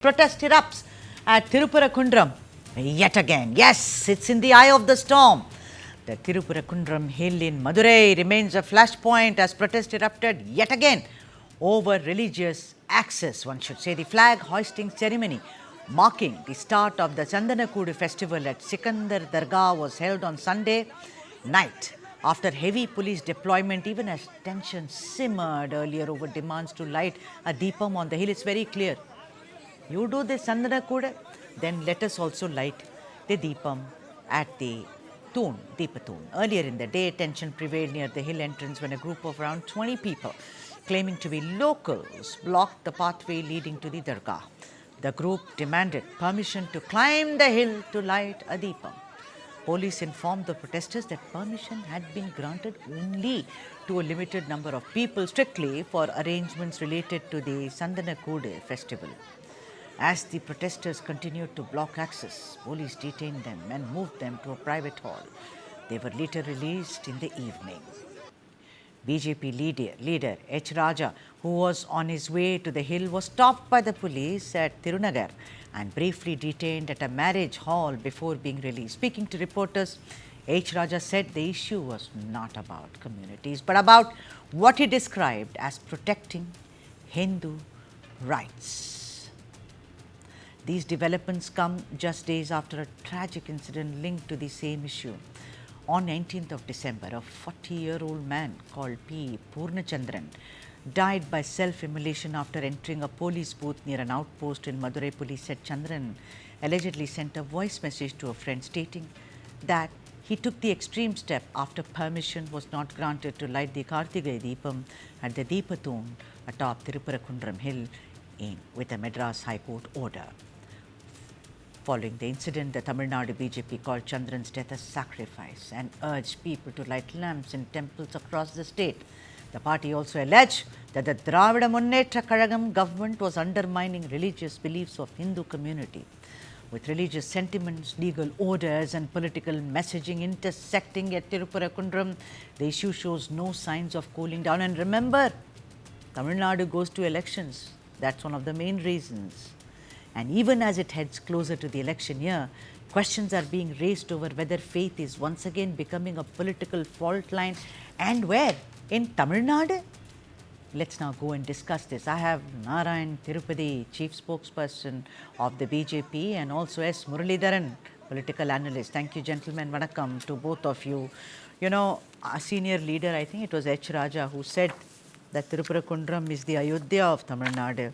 Protest erupts at Tiruparankundram yet again. Yes, it's in the eye of the storm. The Tiruparankundram hill in Madurai remains a flashpoint as protest erupted yet again over religious access. One should say the flag hoisting ceremony marking the start of the Santhanakoodu festival at Sikandar Dargah was held on Sunday night. After heavy police deployment, even as tension simmered earlier over demands to light a Deepam on the hill, it's very clear. You do this Santhanakoodu, then let us also light the Deepam at the Deepatoon. Earlier in the day, tension prevailed near the hill entrance when a group of around 20 people claiming to be locals blocked the pathway leading to the Dargah. The group demanded permission to climb the hill to light a Deepam. Police informed the protesters that permission had been granted only to a limited number of people, strictly for arrangements related to the Santhanakoodu festival. As the protesters continued to block access, police detained them and moved them to a private hall. They were later released in the evening. BJP leader H. Raja, who was on his way to the hill, was stopped by the police at Tirunagар and briefly detained at a marriage hall before being released. Speaking to reporters, H. Raja said the issue was not about communities, but about what he described as protecting Hindu rights. These developments come just days after a tragic incident linked to the same issue. On 19th of December, a 40-year-old man called P. Purnachandran died by self-immolation after entering a police booth near an outpost in Madurai. Police said Chandran allegedly sent a voice message to a friend stating that he took the extreme step after permission was not granted to light the Kartigai Deepam at the Deepatoon atop Tiruparankundram hill with a Madras High Court order. Following the incident, the Tamil Nadu BJP called Chandran's death a sacrifice and urged people to light lamps in temples across the state. The party also alleged that the Dravida Munnetra Kazhagam government was undermining religious beliefs of Hindu community. With religious sentiments, legal orders and political messaging intersecting at Tiruparankundram, the issue shows no signs of cooling down. And remember, Tamil Nadu goes to elections. That's one of the main reasons. And even as it heads closer to the election year, questions are being raised over whether faith is once again becoming a political fault line and where? In Tamil Nadu? Let's now go and discuss this. I have Narayan Tirupati, Chief Spokesperson of the BJP, and also S. Muralidharan, political analyst. Thank you, gentlemen. Vanakkam to both of you. You know, a senior leader, I think it was H. Raja, who said that Tiruparankundram is the Ayodhya of Tamil Nadu.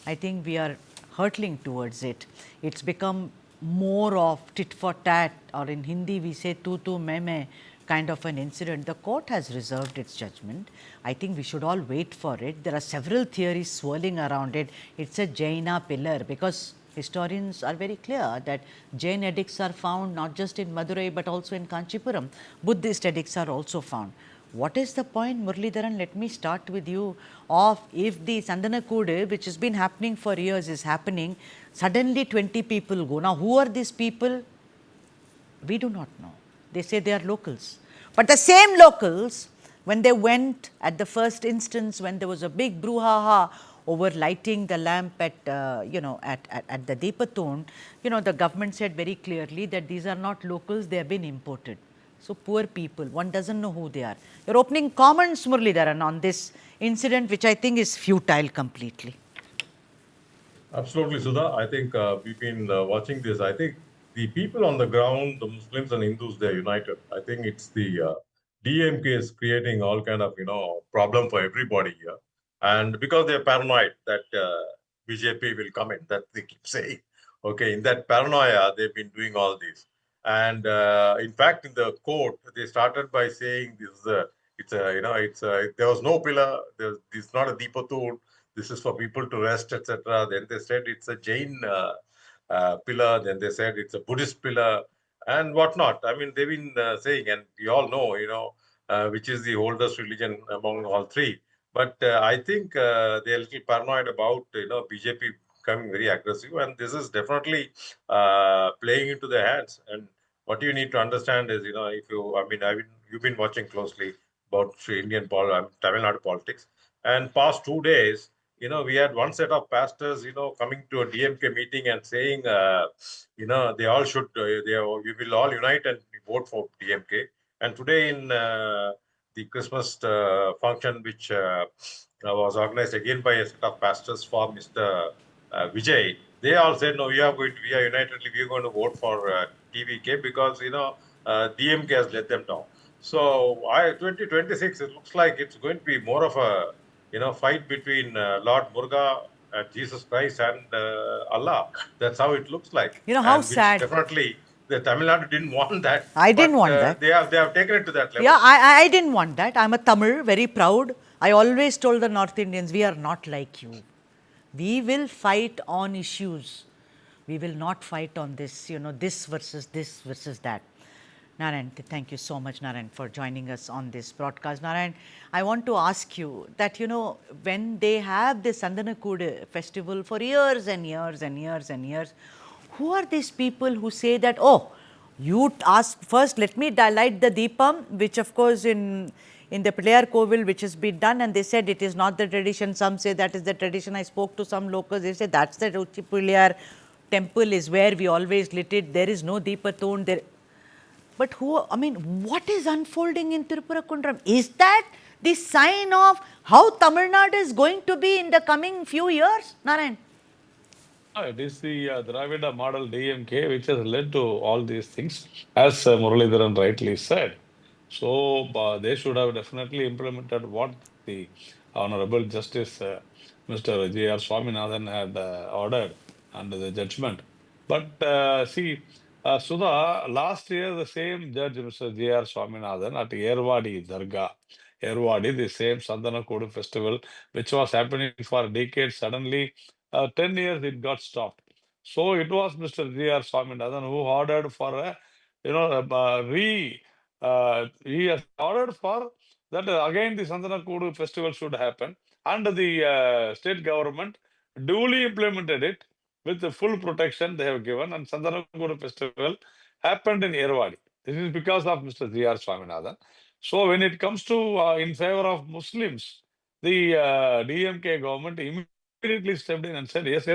I think we are hurtling towards it. It's become more of tit for tat, or in Hindi we say tu tu me kind of an incident. The court has reserved its judgment. I think we should all wait for it. There are several theories swirling around it. It's a Jaina pillar because historians are very clear that Jain edicts are found not just in Madurai but also in Kanchipuram. Buddhist edicts are also found. What is the point, Muralidharan? Let me start with you. Of if the Santhanakoodu, which has been happening for years, is happening, suddenly 20 people go. Now, who are these people? We do not know. They say they are locals. But the same locals, when they went at the first instance, when there was a big brouhaha over lighting the lamp at, at the Deepatoon, the government said very clearly that these are not locals, they have been imported. So poor people, one doesn't know who they are. Your opening comments, Muralidharan, on this incident, which I think is futile completely. Absolutely, Sudha. I think we've been watching this. I think the people on the ground, the Muslims and Hindus, they're united. I think it's the DMK is creating all kind of, problem for everybody here. And because they're paranoid that BJP will come in, that they keep saying. Okay, in that paranoia, they've been doing all this. And in fact, in the court, they started by saying this is there was no pillar, this is not a Deepatoon, this is for people to rest, etc. Then they said it's a Jain pillar, then they said it's a Buddhist pillar and whatnot. I mean, they've been saying, and we all know, which is the oldest religion among all three. But I think they're a little paranoid about, BJP becoming very aggressive, and this is definitely playing into their hands. And what you need to understand is, you've been watching closely about Tamil Nadu politics, and past 2 days, we had one set of pastors, coming to a DMK meeting and saying, they all should, we will all unite and vote for DMK. And today in the Christmas function, which was organized again by a set of pastors for Mr. Vijay, they all said, no, we are unitedly, we are going to vote for TVK because, DMK has let them down. So 2026, it looks like it's going to be more of a fight between Lord Muruga and Jesus Christ and Allah. That's how it looks like. How And which sad. definitely the Tamil Nadu didn't want that. I didn't want that. They have taken it to that level. Yeah, I didn't want that. I'm a Tamil, very proud. I always told the North Indians, we are not like you. We will fight on issues. We will not fight on this, this versus that. Narayan, thank you so much, Narayan, for joining us on this broadcast. Narayan, I want to ask you that, when they have this Santhanakoodu festival for years and years and years and years, who are these people who say that, oh, you ask first, let me light the Deepam, which of course in the Pillayar Kovil, which has been done, and they said it is not the tradition. Some say that is the tradition. I spoke to some locals, they said that's the Uchi Pillayar temple is where we always lit it. There is no Deepathon there. But what is unfolding in Tiruparankundram? Is that the sign of how Tamil Nadu is going to be in the coming few years, Narayan? It is the Dravida model DMK which has led to all these things, as Muralidharan rightly said. So they should have definitely implemented what the Honorable Justice Mr. J.R. Swaminathan had ordered under the judgment. But see, Sudha, last year the same judge, Mr. J.R. Swaminathan, at Yerwadi Dargah, Yerwadi, the same Santhanakoodu festival, which was happening for decades, suddenly 10 years it got stopped. So it was Mr. J.R. Swaminathan who ordered for a, he has ordered for that again the Santhanakoodu festival should happen, and the state government duly implemented it with the full protection they have given, and Santhanakoodu festival happened in Yerwadi. This is because of Mr. J.R. Swaminathan. So when it comes to in favor of Muslims, the DMK government immediately stepped in and said, yes,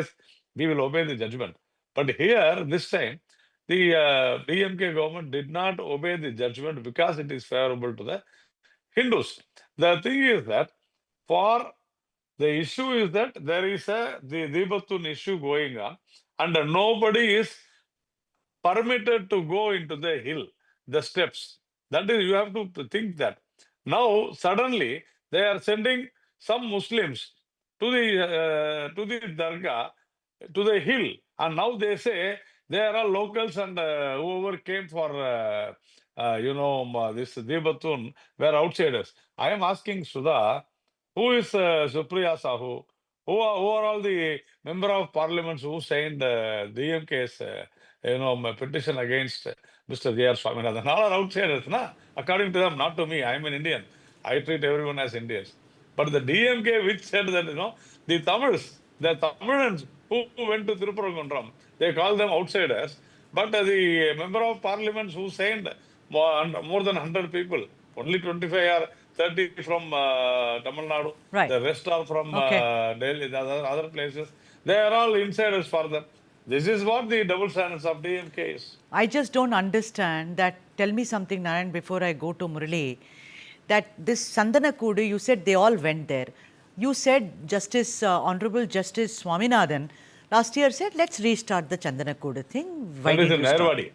we will obey the judgment. But here, this time, the DMK government did not obey the judgment because it is favorable to the Hindus. The thing is that the issue is that there is the Deepatun issue going on, and nobody is permitted to go into the hill, the steps. That is, you have to think that. Now, suddenly, they are sending some Muslims to the Dargah, to the hill, and now they say they are all locals and whoever came for this Deebatun were outsiders. I am asking Sudha, who is Supriya Sahu? Who are all the member of parliaments who signed DMK's petition against Mr. J.R. Swaminathan? All are outsiders, na? According to them, not to me. I am an Indian. I treat everyone as Indians. But the DMK, which said that the Tamils, the Tamilians who went to Tiruparankundram, they call them outsiders. But the member of parliaments who signed more than 100 people, only 25 or 30 from Tamil Nadu. Right. The rest are from Delhi, the other places. They are all insiders for them. This is what the double standards of DMK is. I just don't understand that. Tell me something, Narayan, before I go to Murali. That this Santhanakoodu, you said they all went there. You said Honorable Justice Swaminathan last year said, let's restart the Santhanakoodu thing. Why that is in Yerwadi.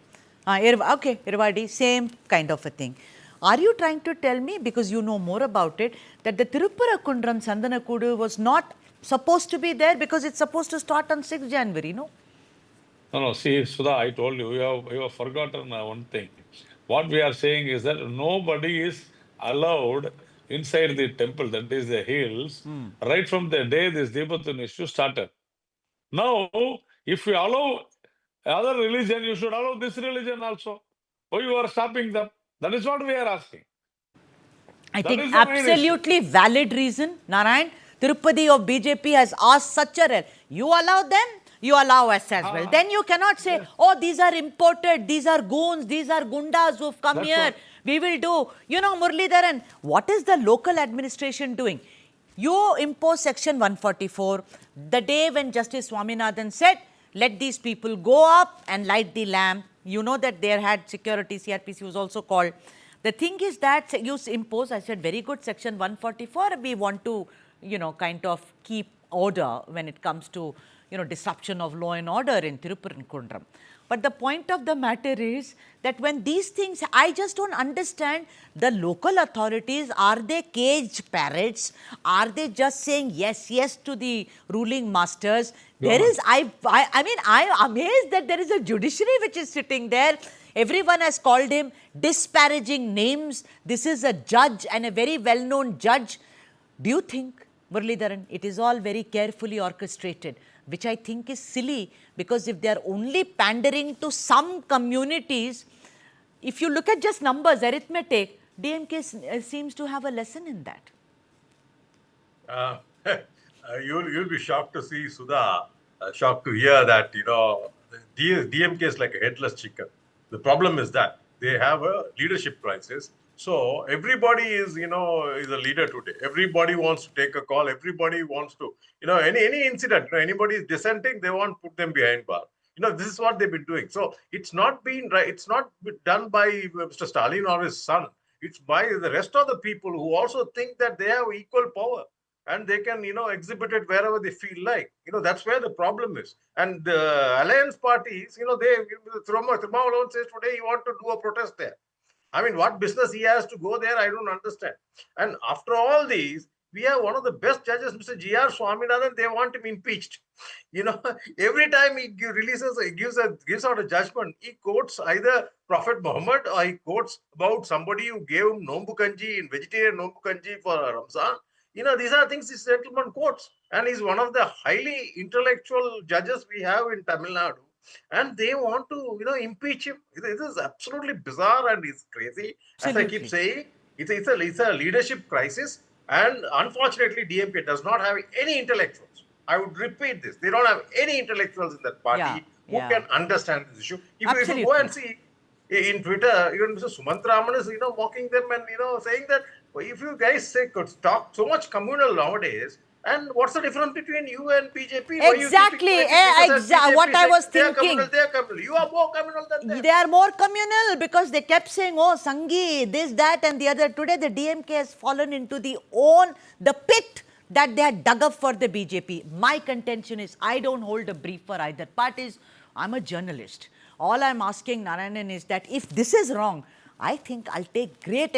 Okay, Yerwadi, same kind of a thing. Are you trying to tell me, because you know more about it, that the Tiruparankundram Santhanakoodu was not supposed to be there because it's supposed to start on 6th January, no? No, see, Sudha, I told you, you have forgotten one thing. What we are saying is that nobody is allowed inside the temple, that is the hills, right from the day this Deepatun issue started. Now, if you allow other religion, you should allow this religion also. Why you are stopping them? That is what we are asking. I think absolutely valid reason, Narayan. Tirupati of BJP has asked such a you allow them, you allow us as well. Then you cannot say, oh, these are imported, these are goons, these are gundas who've come here. We will do. Muralidharan, what is the local administration doing? You impose section 144 the day when Justice Swaminathan said, let these people go up and light the lamp. You know that there had security, CRPC was also called. The thing is that you impose, I said, very good, section 144, we want to, kind of keep order when it comes to, disruption of law and order in Tiruparankundram. But the point of the matter is that when these things, I just don't understand the local authorities, are they caged parrots? Are they just saying yes, yes to the ruling masters? There is, I mean, I'm amazed that there is a judiciary which is sitting there. Everyone has called him disparaging names. This is a judge and a very well-known judge. Do you think, Muralidharan, it is all very carefully orchestrated, which I think is silly, because if they are only pandering to some communities, if you look at just numbers, arithmetic, DMK seems to have a lesson in that. You'll be shocked to see, Sudha, shocked to hear that, DMK is like a headless chicken. The problem is that they have a leadership crisis. So everybody is, is a leader today. Everybody wants to take a call. Everybody wants to, any incident, anybody is dissenting, they want to put them behind bar. This is what they've been doing. So it's not been right. It's not done by Mr. Stalin or his son. It's by the rest of the people who also think that they have equal power and they can, exhibit it wherever they feel like. That's where the problem is. And the alliance parties, Thiruparankundram says today he wants to do a protest there. I mean, what business he has to go there, I don't understand. And after all these, we have one of the best judges, Mr. G.R. Swaminathan, they want him impeached. Every time he gives out a judgment, he quotes either Prophet Muhammad or he quotes about somebody who gave him nombu kanji, in vegetarian nombu kanji for Ramzan. These are things this gentleman quotes. And he's one of the highly intellectual judges we have in Tamil Nadu. And they want to, impeach him. It is absolutely bizarre and it's crazy. Absolutely. As I keep saying, it's a leadership crisis. And unfortunately, DMK does not have any intellectuals. I would repeat this. They don't have any intellectuals in that party who can understand this issue. If you go and see in Twitter, even Mr. Sumant Raman is, mocking them and, saying that if you guys could talk so much communal nowadays, and what's the difference between you and BJP? Exactly. What I was thinking. They are communal. You are more communal than them. They are more communal because they kept saying, oh, Sangi, this, that and the other. Today, the DMK has fallen into the pit that they had dug up for the BJP. My contention is, I don't hold a brief for either parties. I'm a journalist. All I'm asking, Narayanan, is that if this is wrong, I think I'll take great,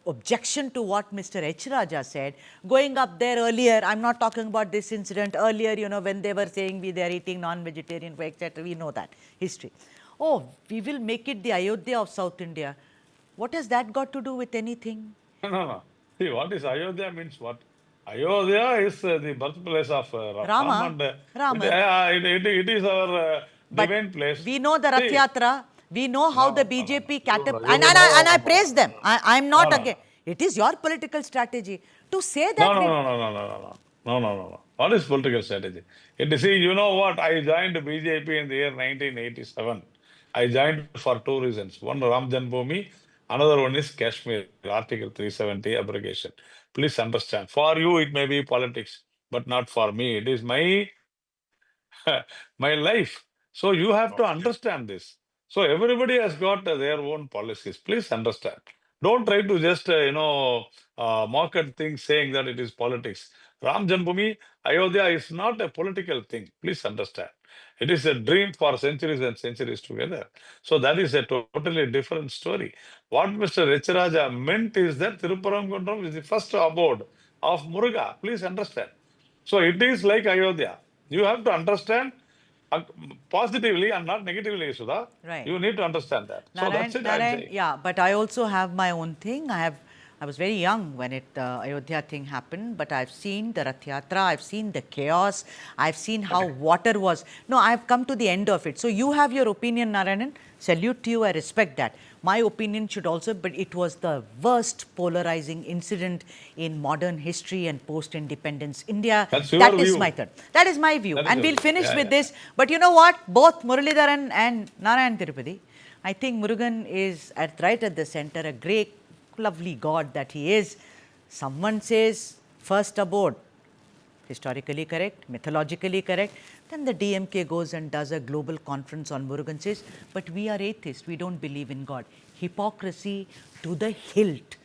objection to what Mr. H. Raja said. Going up there earlier, I'm not talking about this incident, earlier, when they were saying they are eating non-vegetarian, etc. We know that history. Oh, we will make it the Ayodhya of South India. What has that got to do with anything? No. See, what is Ayodhya means what? Ayodhya is the birthplace of Rama. It is our divine place. We know the Rath Yatra. We know how the BJP catapulted, and I praise them. I'm not again. It is your political strategy to say that. No. What is political strategy? You know what? I joined BJP in the year 1987. I joined for two reasons. One, Ram Janmabhoomi. Another one is Kashmir, Article 370 abrogation. Please understand. For you, it may be politics, but not for me. It is my life. So you have to understand this. So everybody has got their own policies. Please understand. Don't try to just, market things saying that it is politics. Ram Janmabhoomi, Ayodhya is not a political thing. Please understand. It is a dream for centuries and centuries together. So that is a totally different story. What Mr. H. Raja meant is that Tiruparankundram is the first abode of Muruga. Please understand. So it is like Ayodhya. You have to understand positively and not negatively, Sudha. Right. You need to understand that. So that's it. I'm saying. Yeah, but I also have my own thing. I was very young when Ayodhya thing happened, but I've seen the Rath Yatra, I've seen the chaos, I've seen how water was. No, I've come to the end of it. So you have your opinion, Narayanan. Salute to you, I respect that. My opinion should also, but it was the worst polarizing incident in modern history and post-independence India. That's your That view. is my third. That is my view. And we'll finish with this. Yeah. But you know what? Both Muralidharan and Narayan Tirupati, I think Murugan is right at the center, a great, lovely God that he is. Someone says First aboard, historically correct, mythologically correct. Then the DMK goes and does a global conference on Murugan, says, but we are atheists, we don't believe in God. Hypocrisy to the hilt.